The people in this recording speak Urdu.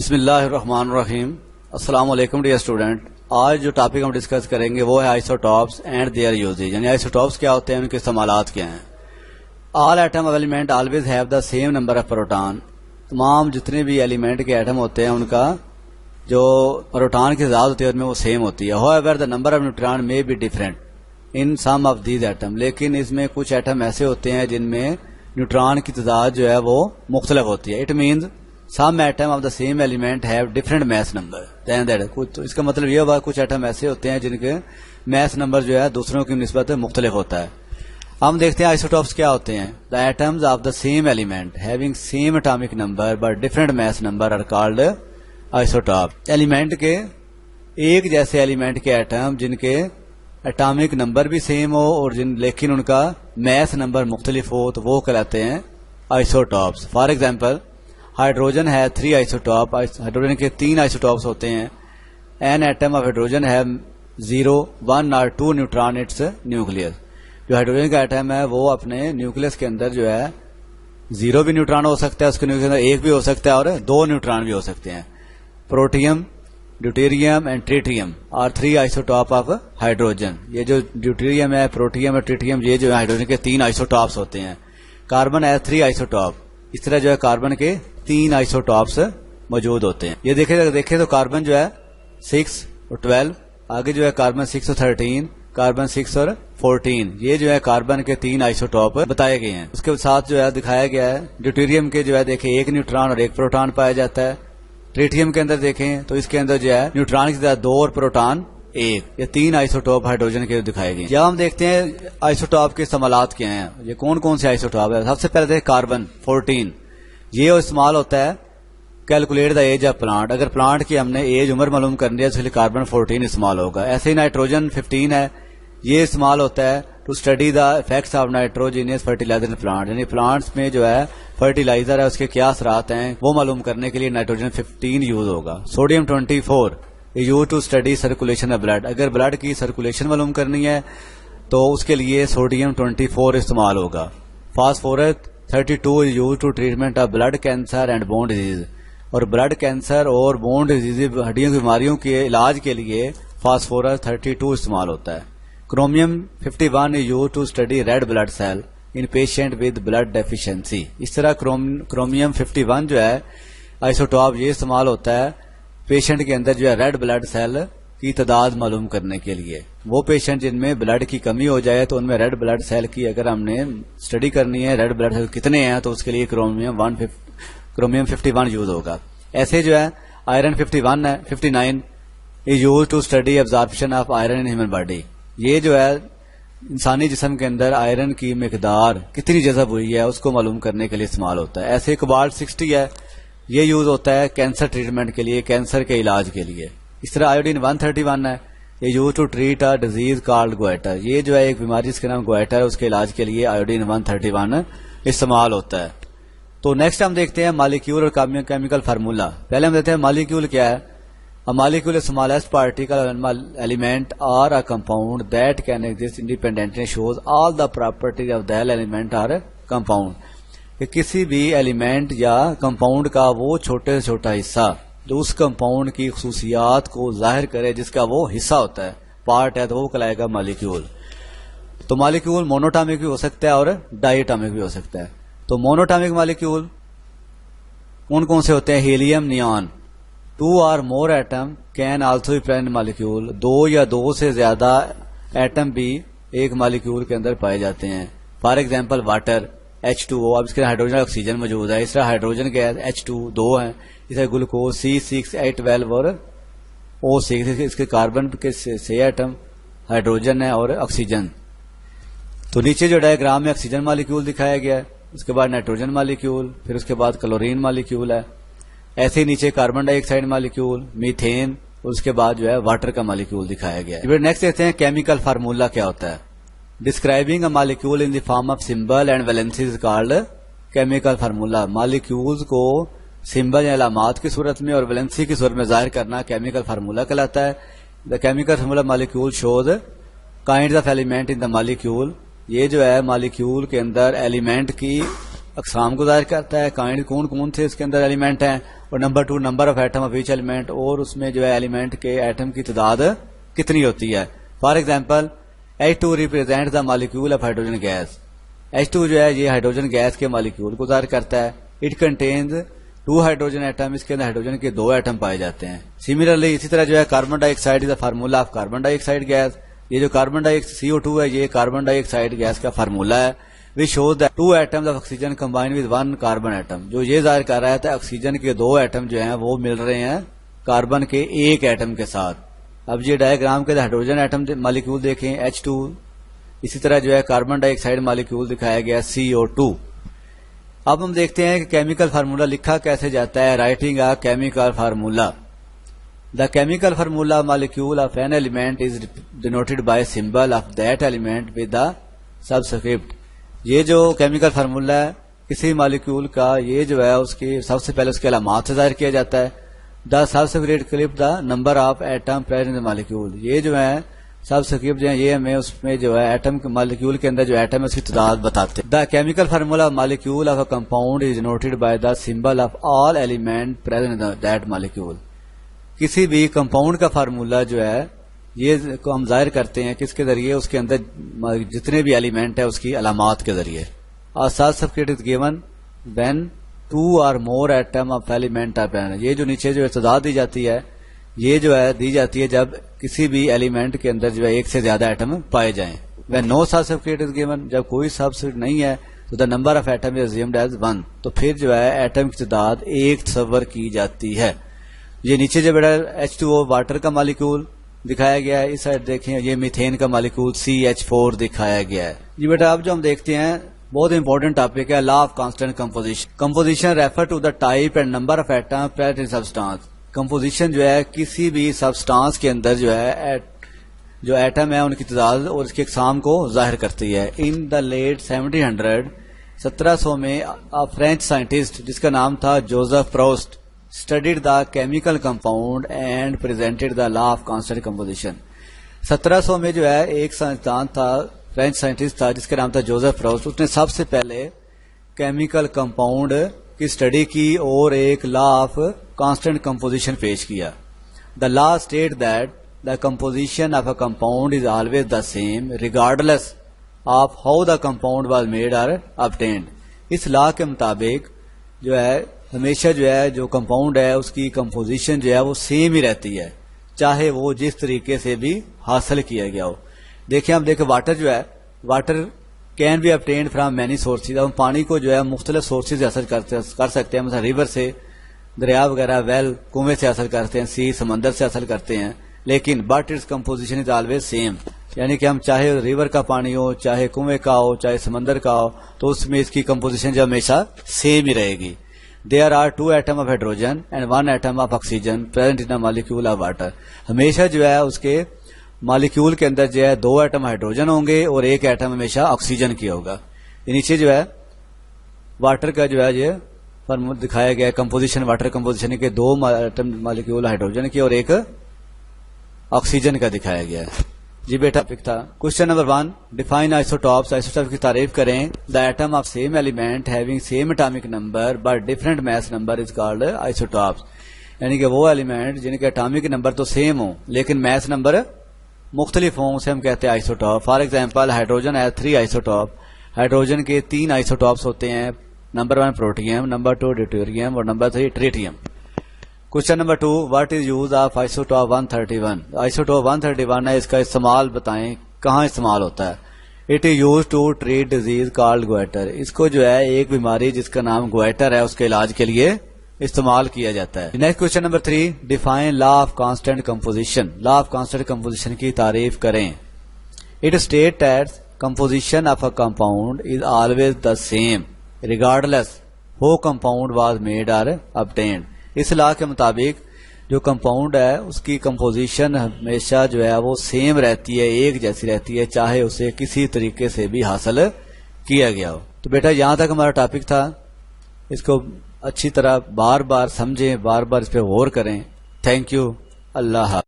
بسم اللہ الرحمن الرحیم. السلام علیکم ڈیئر اسٹوڈنٹ. آج جو ٹاپک ہم ڈسکس کریں گے وہ ہے آئسوٹاپس اینڈ دیئر یوزز. یعنی آئسوٹاپس کیا ہوتے ہیں، ان کے استعمالات کیا ہیں. All atom of element always have the same number of proton. تمام جتنے بھی ایلیمنٹ کے ایٹم ہوتے ہیں ان کا جو پروٹان کی تعداد ہوتی ہے ان میں وہ سیم ہوتی ہے. However the number of neutron may be different in some of these atom. لیکن اس میں کچھ ایٹم ایسے ہوتے ہیں جن میں نیوٹران کی تعداد جو ہے وہ مختلف ہوتی ہے. It means some atom of the same element have different mass number than that. تو اس کا مطلب یہ ہوا کچھ ایٹم ایسے ہوتے ہیں جن کے میس نمبر جو ہے دوسروں کی نسبت مختلف ہوتا ہے. ہم دیکھتے ہیں آئسوٹاپس کیا ہوتے ہیں. The atoms of the same element having same atomic number but different mass number are called isotope. Element کے ایک جیسے ایلیمنٹ کے ایٹم جن کے اٹامک نمبر بھی سیم ہو اور لیکن ان کا میس نمبر مختلف ہو تو وہ کہلاتے ہیں آئسوٹاپس. فار ایگزامپل ہائیڈروجن ہے 3 آئسوٹاپ. ہائیڈروجن کے 3 آئسوٹاپس ہوتے ہیں. این ایٹم آف ہائیڈروجن ہے 0, 1 اور 2 نیوٹران اٹس نیوکلئس. جو ہائیڈروجن کا ایٹم ہے وہ اپنے نیوکلئس کے اندر جو ہے 0 بھی نیوٹران ہو سکتا ہے, اس کے نیوکلئس کے اندر 1 بھی ہو سکتا ہے اور 2 نیوٹران بھی ہو سکتے ہیں. پروٹیم, ڈیوٹیریم اینڈ ٹریٹیم اور 3 آئسوٹاپ آف ہائیڈروجن. یہ جو ڈیوٹیریم ہے, پروٹیم اور ٹریٹیم یہ جو ہے ہائیڈروجن کے 3 آئسوٹاپس ہوتے ہیں. کاربن ہے 3 آئسوٹاپ. اس طرح جو ہے کاربن کے 3 آئسوٹاپس موجود ہوتے ہیں. یہ دیکھیں تو کاربن جو ہے 6 اور 12, آگے جو ہے کاربن 6 اور 13, کاربن 6 اور 14, یہ جو ہے کاربن کے 3 آئسوٹاپ بتائے گئے ہیں. اس کے ساتھ جو ہے دکھایا گیا ہے ڈیوٹیریم کے جو ہے دیکھیں 1 نیوٹران اور 1 پروٹان پایا جاتا ہے. ٹریٹیم کے اندر دیکھیں تو اس کے اندر جو ہے نیوٹران کی تعداد 2 اور پروٹان 1. یہ 3 آئسوٹاپ ہائیڈروجن کے دکھائے گئے. جب ہم دیکھتے ہیں آئسوٹاپ کے استعمالات کیا ہیں, یہ کون کون سے آئسوٹاپ ہے. سب سے پہلے دیکھیں کاربن 14. یہ استعمال ہوتا ہے calculate the age of plant. اگر پلانٹ کی ہم نے ایج عمر معلوم کرنی ہے تو اس لیے کاربن 14 استعمال ہوگا. ایسے ہی نائٹروجن 15 ہے. یہ استعمال ہوتا ہے to study the effects of nitrogenous fertilizer in plant. یعنی پلانٹس میں جو ہے فرٹیلائزر ہے اس کے کیا اثرات ہیں وہ معلوم کرنے کے لیے نائٹروجن 15 یوز ہوگا. Sodium 24 use to study circulation of blood. اگر بلڈ کی سرکولیشن معلوم کرنی ہے تو اس کے لیے سوڈیم 24 استعمال ہوگا. Phosphorus 32 use to treatment of blood cancer and bone disease. اور بلڈ کینسر اور بون ڈیزیز ہڈیوں کی بیماریوں کے علاج کے لیے فاسفورس 32 استعمال ہوتا ہے. Chromium 51 use to study red blood cell in patient with blood deficiency. اس طرح کرومیم 51 جو ہے آئسوٹاپ یہ استعمال ہوتا ہے پیشنٹ کے اندر جو ہے ریڈ بلڈ سیل کی تعداد معلوم کرنے کے لیے. وہ پیشنٹ جن میں بلڈ کی کمی ہو جائے تو ان میں ریڈ بلڈ سیل کی اگر ہم نے اسٹڈی کرنی ہے ریڈ بلڈ سیل کتنے ہیں تو اس کے لیے کرومیم 51 یوز ہوگا. ایسے جو ہے iron 59 use to study absorption of iron in human body. یہ جو ہے انسانی جسم کے اندر آئرن کی مقدار کتنی جذب ہوئی ہے اس کو معلوم کرنے کے لیے استعمال ہوتا ہے. ایسے کوبالٹ 60 ہے. یہ یوز ہوتا ہے کینسر ٹریٹمنٹ کے لیے, کینسر کے علاج کے لیے. اس طرح آیوڈین 131 ہے. یہ use to treat a disease called goiter. یہ جو ہے ایک بیماری جس کا نام گوائٹر ہے اس کے علاج کے لیے آیوڈین 131 استعمال ہوتا ہے. تو نیکسٹ ہم دیکھتے ہیں مالیکیول اور کیمیکل فارمولا. پہلے ہم دیکھتے ہیں مالیکیول کیا ہے. A molecule is the smallest particle element or a compound that can exist independently shows all the properties of that element or compound. کہ کسی بھی ایلیمنٹ یا کمپاؤنڈ کا وہ چھوٹے سے چھوٹا حصہ جو اس کمپاؤنڈ کی خصوصیات کو ظاہر کرے جس کا وہ حصہ ہوتا ہے, پارٹ ہے, تو وہ کہلائے گا مالیکیول. تو مالیکیول مونوٹامک بھی ہو سکتا ہے اور ڈائی اٹامک بھی ہو سکتا ہے. تو مونوٹامک مالیکیول کون سے ہوتے ہیں؟ Helium, neon. 2 or more atom can also be present in molecule. 2 یا 2 سے زیادہ ایٹم بھی ایک مالیکیول کے اندر پائے جاتے ہیں. For example water H2O. اب اس کے ہائیڈروجن آکسیجن موجود ہے. اس طرح ہائیڈروجن کے H2 2 ہیں. اس طرح گلوکوز C6H12 اور O6. اس کے کاربن کے 6 ایٹم ہائیڈروجن ہے اور آکسیجن. تو نیچے جو ڈائیگرام میں آکسیجن مالیکیول دکھایا گیا ہے, اس کے بعد نائٹروجن مالیکیول, پھر اس کے بعد کلورین مالیکیول ہے. ایسے ہی نیچے کاربن ڈائی آکسائڈ مالیکیول, میتھین, اور اس کے بعد جو ہے واٹر کا مالیکیول دکھایا گیا ہے. نیکسٹ دیکھتے ہیں کیمیکل فارمولا کیا ہوتا ہے. Describing a molecule in the form of symbol and valencies called chemical formula. Molecules کو سمبل یا علامات کی صورت میں اور ویلنسی کی صورت میں ظاہر کرنا کیمیکل فارمولا کہلاتا ہے. The chemical formula molecule shows kinds of element in the molecule. یہ جو ہے مالیکیول کے اندر ایلیمنٹ کی اقسام کو ظاہر کرتا ہے، کائنڈ کون کون سے اس کے اندر ایلیمنٹ ہیں، اور number 2 number of atom of each element, اور اس میں جو ہے ایلیمنٹ کے ایٹم کی تعداد کتنی ہوتی ہے. For example H2 represent the molecule of hydrogen gas. H2 جو ہے یہ ہائیڈروجن گیس کے مالیکیول کو ظاہر کرتا ہے. اٹ کنٹینز 2 ہائیڈروجن ایٹم، اس کے اندر ہائیڈروجن کے 2 ایٹم پائے جاتے ہیں. سملرلی اسی طرح جو ہے carbon dioxide is the formula of carbon dioxide gas. یہ جو کاربن ڈائی CO2 ہے یہ کاربن ڈائی آکسائڈ گیس کا فارمولا ہے. Which shows that 2 atoms of oxygen combine with 1 carbon atom. جو یہ ظاہر کر رہا ہے آکسیجن کے 2 ایٹم جو ہیں وہ مل رہے ہیں کاربن کے 1 ایٹم کے ساتھ. اب یہ ڈائیگرام کے ہائیڈروجن ایٹم مالیکیول دیکھیں H2، اسی طرح جو ہے کاربن ڈائی آکسائڈ مالیکیول دکھایا گیا CO2. اب ہم دیکھتے ہیں کہ کیمیکل فارمولا لکھا کیسے جاتا ہے. Writing a chemical formula. The chemical formula molecule of an element is denoted by symbol of that element with the subscript. یہ جو کیمیکل فارمولا ہے کسی مالیکیول کا، یہ جو ہے اس کی سب سے پہلے اس کے علامات سے ظاہر کیا جاتا ہے. The subscript clip the number of atom present in the molecule. یہ جو ہے سبسکرپٹ جو ہے یہ ہمیں اس میں جو ہے ایٹم مالیکیول کے اندر جو ایٹم ہے اس کی تعداد بتاتے ہیں. دا chemical formula molecule of a compound is denoted by the symbol of all element present in that molecule. کسی بھی کمپاؤنڈ کا فارمولا جو ہے یہ ہم ظاہر کرتے ہیں کس کے ذریعے، اس کے اندر جتنے بھی ایلیمنٹ ہے اس کی علامات کے ذریعے. Subscript is given when 2 or more atom of element are present. یہ جو نیچے جو تعداد دی جاتی ہے یہ جو ہے دی جاتی ہے جب کسی بھی ایلیمنٹ کے اندر جو ہے 1 سے زیادہ ایٹم پائے جائیں. when no subscript is given، جب کوئی سبسکرپٹ نہیں ہے تو the number of atom is assumed as 1، تو پھر جو ہے ایٹم کی تعداد 1 تصور کی جاتی ہے. یہ نیچے جو بیٹا H2O واٹر کا مالیکول دکھایا گیا ہے، اس سائڈ دیکھیں یہ میتھین کا مالیکول CH4 دکھایا گیا ہے. جی بیٹا اب جو ہم دیکھتے ہیں بہت امپورٹنٹ ٹاپک ہے law of constant composition. Composition refer to the type and number of atom present in substance. Composition جو ہے کسی بھی سبسٹانس کے اندر جو ہے جو ایٹم ہے ان کی تعداد اور اس کے اقسام کو ظاہر کرتی ہے. ان دا لیٹ 1700 میں فرینچ سائنٹسٹ جس کا نام تھا Joseph Proust studied the chemical compound and presented the law of constant composition. 1700 میں جو ہے ایک سائنسدان تھا، فرینچ سائنٹسٹ تھا جس کا نام تھا جوزف پروسٹ. اس نے سب سے پہلے کیمیکل کمپاؤنڈ کی اسٹڈی کی اور ایک لا آف کانسٹنٹ کمپوزیشن پیش کیا. The law state that the composition of a compound is always the same regardless of how the compound was made or obtained. اس لا کے مطابق جو ہے ہمیشہ جو ہے جو کمپاؤنڈ ہے اس کی کمپوزیشن جو ہے وہ سیم ہی رہتی ہے چاہے وہ جس طریقے سے بھی حاصل کیا گیا ہو. دیکھیں ہم دیکھیں واٹر جو ہے water can be obtained from many sources. ہم پانی کو جو ہے مختلف سورسز سے حاصل کر سکتے ہیں، مثلا ریور سے، دریا وغیرہ، ویل کنویں سے حاصل کرتے ہیں، سی سمندر سے حاصل کرتے ہیں، لیکن but its composition is always same. یعنی کہ ہم چاہے ریور کا پانی ہو، چاہے کنویں کا ہو، چاہے سمندر کا ہو، تو اس میں اس کی کمپوزیشن جو ہمیشہ سیم ہی رہے گی. There are 2 atoms of hydrogen and 1 atom of oxygen present in a molecule of water. ہمیشہ جو ہے اس کے مالیکیول کے اندر جو ہے 2 ایٹم ہائیڈروجن ہوں گے اور 1 ایٹم ہمیشہ آکسیجن کی ہوگا. یہ نیچے جو ہے واٹر کا جو ہے یہ فارمولا دکھایا گیا ہے کمپوزیشن، واٹر کمپوزیشن کے 2 ایٹم مالیکیول ہائیڈروجن کی اور 1 آکسیجن کا دکھایا گیا ہے. جی بیٹا ٹاپک تھا. Question number 1 define isotopes. Isotope کی تعریف کریں. The atom of same element having same atomic number but different mass number is called isotopes. یعنی کہ وہ ایلیمنٹ جن کے اٹامک نمبر تو سیم ہوں لیکن میس نمبر مختلف ہوں اسے ہم کہتے ہیں آئسوٹاپ. فار ایگزامپل ہائیڈروجن ہے 3 آئسوٹاپ. ہائیڈروجن کے 3 آئسوٹاپس ہوتے ہیں. نمبر 1 پروٹیم، نمبر 2 ڈیوٹیریم اور number 3 tritium. Question number 2 what is use of isotope 131. Isotope 131 ہے، اس کا استعمال بتائیں کہاں استعمال ہوتا ہے. It is use to treat disease called goiter. اس کو جو ہے ایک بیماری جس کا نام گوائٹر ہے اس کے علاج کے لیے استعمال کیا جاتا ہے. Next question number 3 define law of constant composition. Law of constant composition کی تعریف کریں. It state that composition of a compound is always the same regardless who compound was made or obtained. اس لا کے مطابق جو کمپاؤنڈ ہے اس کی کمپوزیشن ہمیشہ جو ہے وہ سیم رہتی ہے، ایک جیسی رہتی ہے چاہے اسے کسی طریقے سے بھی حاصل کیا گیا ہو. تو بیٹا یہاں تک ہمارا ٹاپک تھا، اس کو اچھی طرح بار بار سمجھیں، بار بار اس پہ غور کریں. Thank you. اللہ حافظ.